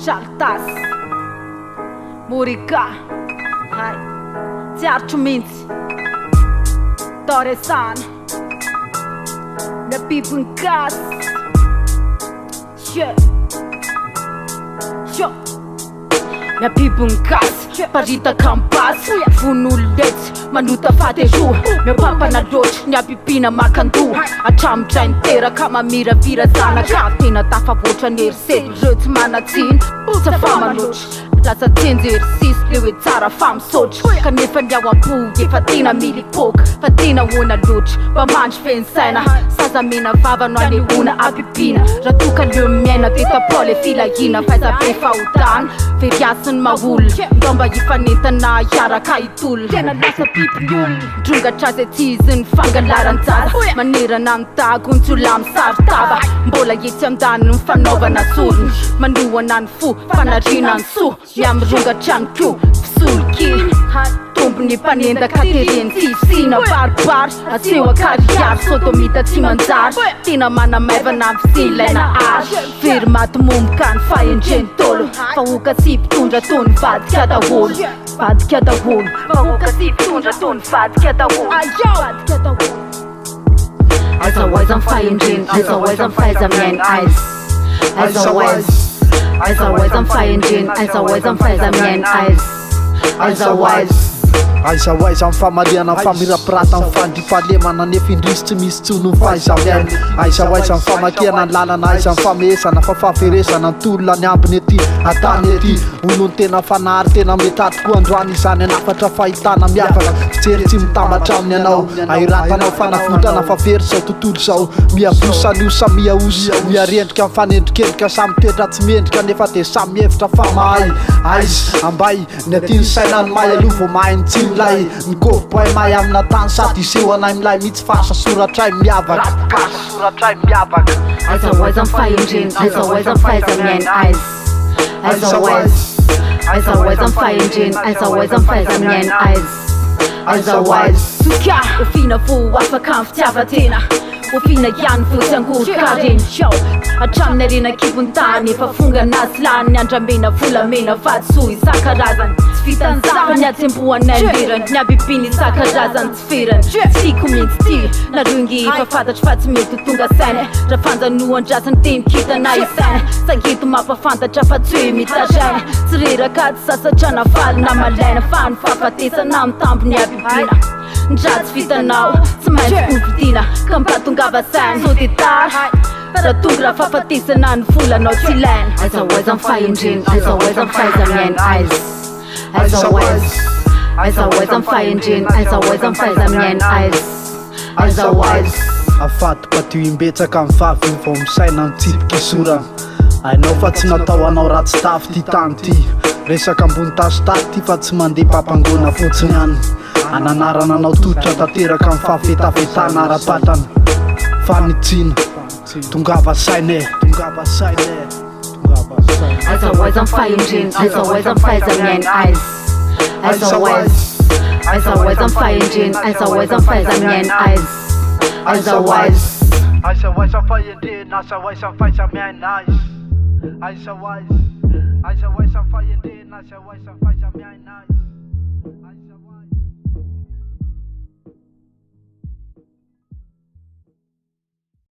Ral'Tas, MOREGA, Tiarcio minți, toetra, ne pip în casă. Minha pipa em casa, parita campas, funuletes, manuta fateju. Meu papa na doce, minha pipina macandu. A chamcha inteira, cama mira, vira zana. Catina, ta favocha, nerset, râți, manațin, să fama noci. Lasă tinzi exercițiu, e țara fam soci. Că ne făneau apu, e fatina milipoc. Fatina una luci, vă mangi fensena. Saza mina fava, nu ane una habibiana. Ratuca lumiena, teta pole fiainana. Faiza pe fautan, feriasă în maul. Domba e fanita na iara ca itul. Tena lasă pipiul, drunga cease țiz în fanga la ranțaz. Manira n-am tag, un ciulam sartava. Bola e ți-am dan în fanova na surn. Manua n-an fu, fanarina în su. Miam runga chan kyu, sulki Tumpni panenda katerin sina barbar Asewa karriar, sodomita timanzar Tina mana meva nam silena ash Firmat mumkan fajen gentolo Fauka sip tundra ton vad kada hol Vad kada hol Fauka sip tundra ton vad kada hol Vad kada hol As always I'm fajen gen As always I'm fajen men eyes As always I'm fighting, as always I'm fighting eyes. As always I'm famaliana, famira prata, I'm fandripalemana nefa indrisy tsy misy tsono fahaizamiany. As always I'm famakiana ny lalana, as I'm famesana fa fahaferesana ny tolona ny ambiny ety atany ety. Olony tena fanary tena metady koa androany izany anafatra fahitana miavaka. Fijery tsy mitambatra aminy anao, ahiratanao fanafotrana fa very zao tontolo zao. Miavosa liosa miaosa, miarendrika mifanendrikendrika samy toetra tsy mendrika nefa de samy hevitra fa mahay. Aiza ambay ny aty ny sainany mahay aloha vao mahay ny tsiny lay Nikovo-boay mahay amina tany sady iseho anay milay mitsy fasa soratray miavaka. As always I'm fighting, as always I'm fighting eyes. As always I'm fighting, as always I'm fighting eyes. As always Suka, o fina vo afaka amin'ny fitiavatena O fina ihany vo tsy angorika reny show Hatraminy arena kibon-tany efa fonga anazy lany Ny andramena volamena vadisoa isan-karazany Tsy vitan'izany ny atsembohanay lerany Ny habibiana isan-karazany tsy ferany Tiako mihitsy ty narungy fa fantatry fa tsy mety tonga sainy Raha fanjanohan-drasany teny kitana isainy Sangeto mampafantatra fa tsy hoe mitazainy Tsy reraka tsy sasatrana faly na malaina Fa ny fahafatesana amin'ny tambony habibiana Ndratsy vitanao, tsy maintsy konfitina Ka mpatongava sainy, so de tara Raha tonga raha fahafatesana ny volanao tsy ilaina As always I'm fighting, as always I'm fighting eyes. As always I'm fighting, as always I'm fighting eyes. As always Afatoka ty imbetsaka amin'ny vavy iny vao misaina mitsipika isorana. Hainao fa tsy natao anao ratsy tafy ty tany ty Resaka ambony tasy tady ty fa tsy mandeha papangona fotsiny ihany Ananarana anao totra tanteraka amin'ny fahafetafetana ara-patrana Fanitsina, tongava saine As always I'm fighting, as always I'm fighting eyes. As always I'm fighting, as always I'm fighting eyes. As always I'm fighting, as always I'm fighting eyes. As always I'm fighting, as always I'm fighting eyes.